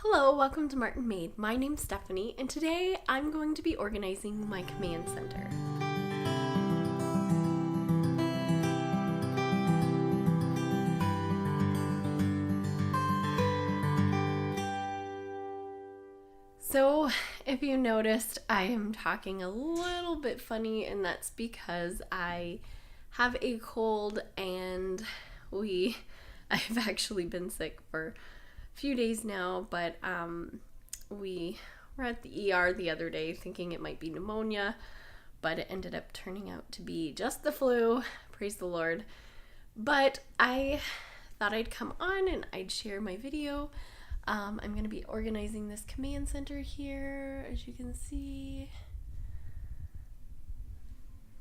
Hello, welcome to Martinmade. My name's Stephanie, and today I'm going to be organizing my command center. So, if you noticed, I am talking a little bit funny, and that's because I have a cold and I've actually been sick for few days now, but we were at the ER the other day thinking it might be pneumonia, but it ended up turning out to be just the flu. Praise the Lord. But I thought I'd come on and I'd share my video. I'm going to be organizing this command center here. As you can see,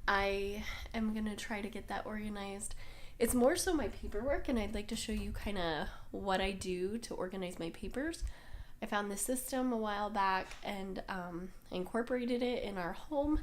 I am going to try to get that organized. It's more so my paperwork, and I'd like to show you kind of what I do to organize my papers. I found this system a while back and incorporated it in our home,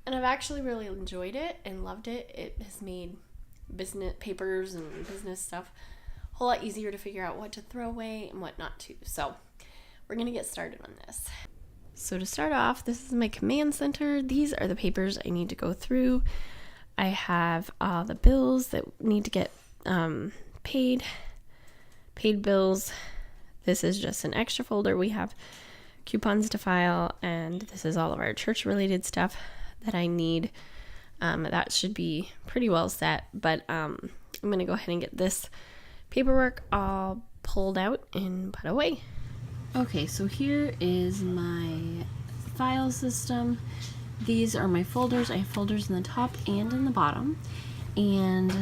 and I've actually really enjoyed it and loved it. It has made business papers and business stuff a whole lot easier to figure out what to throw away and what not to. So we're going to get started on this. So to start off, this is my command center. These are the papers I need to go through. I have all the bills that need to get paid bills. This is just an extra folder. We have coupons to file, and this is all of our church related stuff that I need. That should be pretty well set, but I'm going to go ahead and get this paperwork all pulled out and put away. Okay, so here is my file system. These are my folders. I have folders in the top and in the bottom, and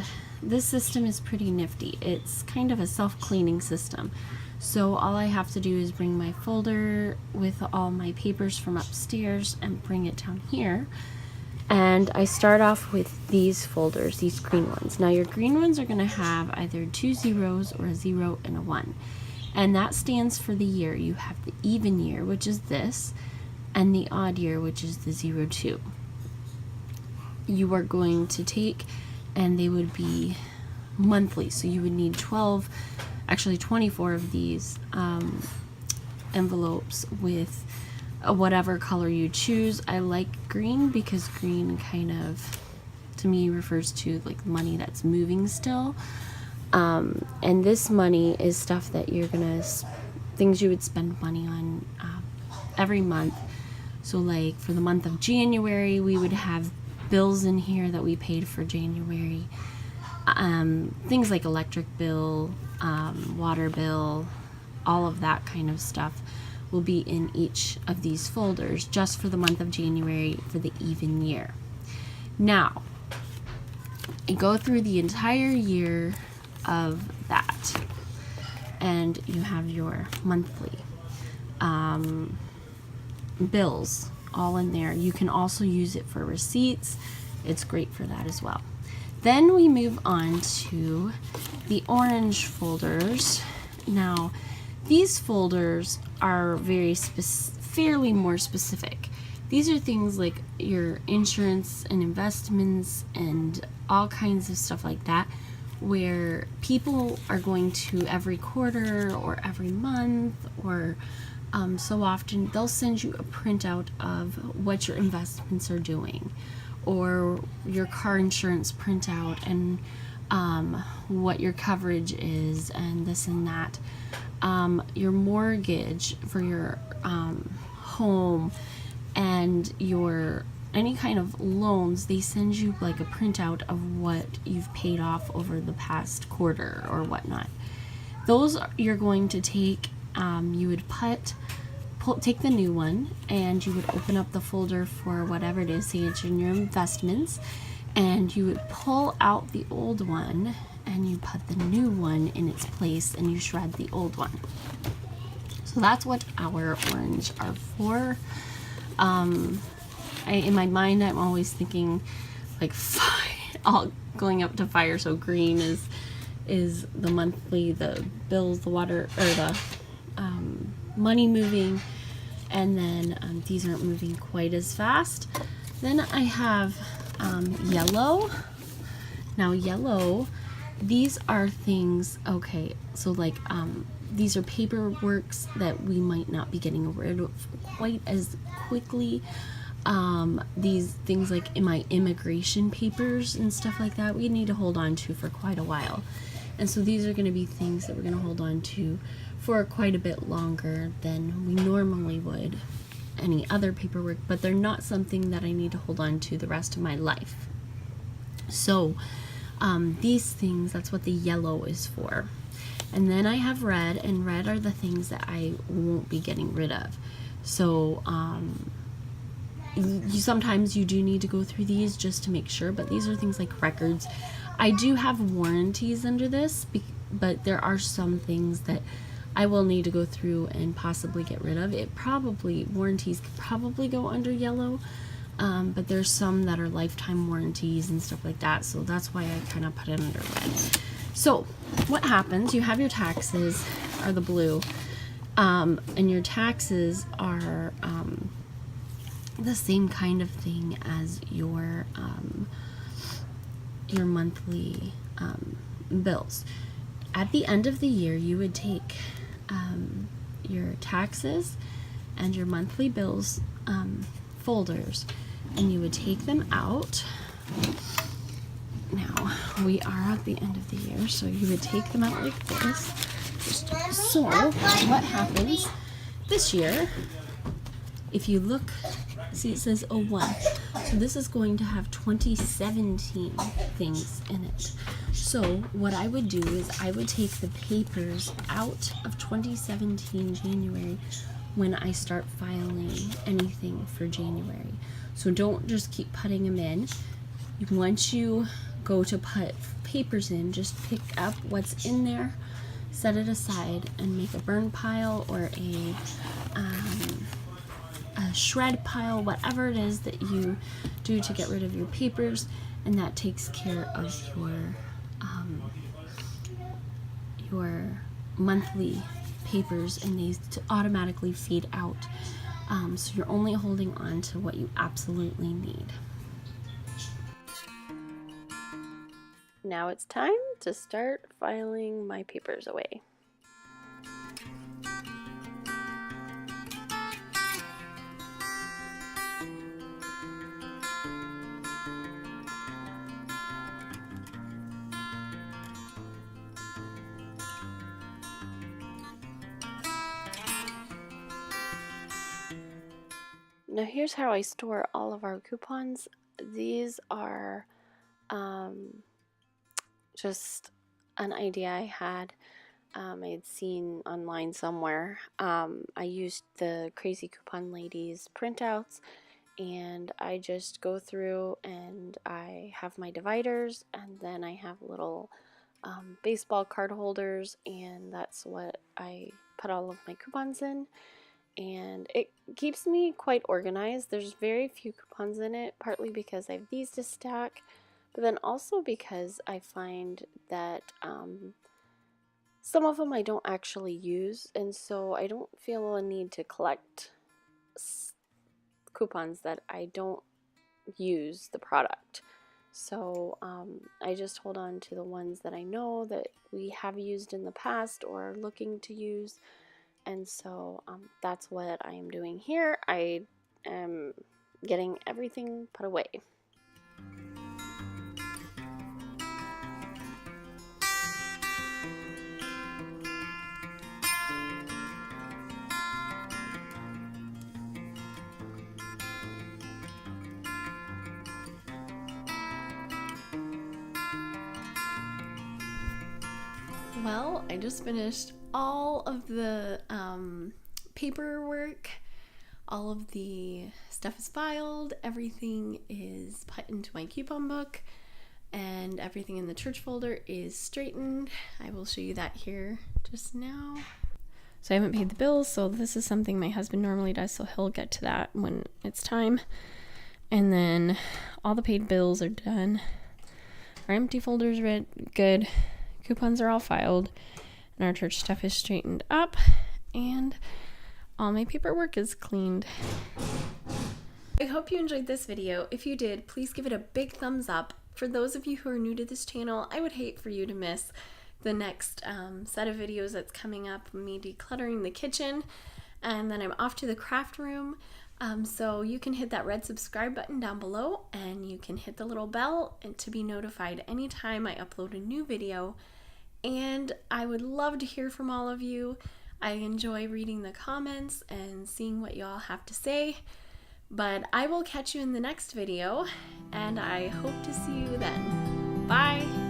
this system is pretty nifty. It's kind of a self-cleaning system. So all I have to do is bring my folder with all my papers from upstairs and bring it down here. And I start off with these folders, these green ones. Now your green ones are going to have either 2 zeros or a 0 and a 1. And that stands for the year. You have the even year, which is this, and the odd year, which is the 02. You are going to take, and they would be monthly, so you would need 24 of these envelopes with whatever color you choose. I like green because green kind of, to me, refers to like money that's moving still. And this money is stuff that you're gonna, things you would spend money on every month. So like for the month of January, we would have bills in here that we paid for January. Things like electric bill, water bill, all of that kind of stuff will be in each of these folders just for the month of January for the even year. Now, I go through the entire year of that, and you have your monthly bills all in there. You can also use it for receipts. It's great for that as well. Then we move on to the orange folders. Now, these folders are fairly more specific. These are things like your insurance and investments and all kinds of stuff like that, where people are going to every quarter or every month or so often they'll send you a printout of what your investments are doing, or your car insurance printout, and what your coverage is, and this and that. Your mortgage for your home, and your any kind of loans, they send you like a printout of what you've paid off over the past quarter or whatnot. Those you're going to take, you would take the new one, and you would open up the folder for whatever it is, say it's in your investments, and you would pull out the old one and you put the new one in its place, and you shred the old one. So that's what our orange are for. In my mind, I'm always thinking like all going up to fire. So green is the monthly, the bills, the water, or the money moving, and then these aren't moving quite as fast. Then I have yellow. Now yellow, these are things, okay, so like these are paperworks that we might not be getting rid of quite as quickly. These things like in my immigration papers and stuff like that, we need to hold on to for quite a while. And so these are going to be things that we're going to hold on to for quite a bit longer than we normally would any other paperwork, but they're not something that I need to hold on to the rest of my life. So these things, that's what the yellow is for. And then I have red, and red are the things that I won't be getting rid of. So sometimes you do need to go through these just to make sure, but these are things like records. I do have warranties under this, but there are some things that I will need to go through and possibly get rid of. Warranties could probably go under yellow, but there's some that are lifetime warranties and stuff like that, so that's why I kind of put it under red. So what happens, you have your taxes are the blue, and your taxes are the same kind of thing as your monthly bills. At the end of the year, you would take your taxes and your monthly bills folders, and you would take them out. Now, we are at the end of the year, so you would take them out like this. So, what happens this year, if you look, see it says 01. So this is going to have 2017 things in it. So what I would do is I would take the papers out of 2017 January when I start filing anything for January. So don't just keep putting them in. Once you go to put papers in, just pick up what's in there, set it aside, and make a burn pile or a shred pile, whatever it is that you do to get rid of your papers, and that takes care of your monthly papers, and these automatically feed out. So you're only holding on to what you absolutely need. Now it's time to start filing my papers away. Now here's how I store all of our coupons. These are just an idea I had. I had seen online somewhere. I used the Crazy Coupon Ladies printouts, and I just go through and I have my dividers, and then I have little baseball card holders, and that's what I put all of my coupons in. And it keeps me quite organized. There's very few coupons in it, partly because I have these to stack, but then also because I find that some of them I don't actually use, and so I don't feel a need to collect coupons that I don't use the product. So I just hold on to the ones that I know that we have used in the past or are looking to use. And so that's what I am doing here. I am getting everything put away. Well, I just finished all of the paperwork. All of the stuff is filed. Everything is put into my coupon book, and everything in the church folder is straightened. I will show you that here just now. So I haven't paid the bills, so this is something my husband normally does, so he'll get to that when it's time. And then all the paid bills are done. Our empty folder's read good. Coupons are all filed, and our church stuff is straightened up, and all my paperwork is cleaned. I hope you enjoyed this video. If you did, please give it a big thumbs up. For those of you who are new to this channel, I would hate for you to miss the next set of videos that's coming up, me decluttering the kitchen, and then I'm off to the craft room. So you can hit that red subscribe button down below, and you can hit the little bell and to be notified anytime I upload a new video. And I would love to hear from all of you. I enjoy reading the comments and seeing what you all have to say. But I will catch you in the next video, and I hope to see you then. Bye!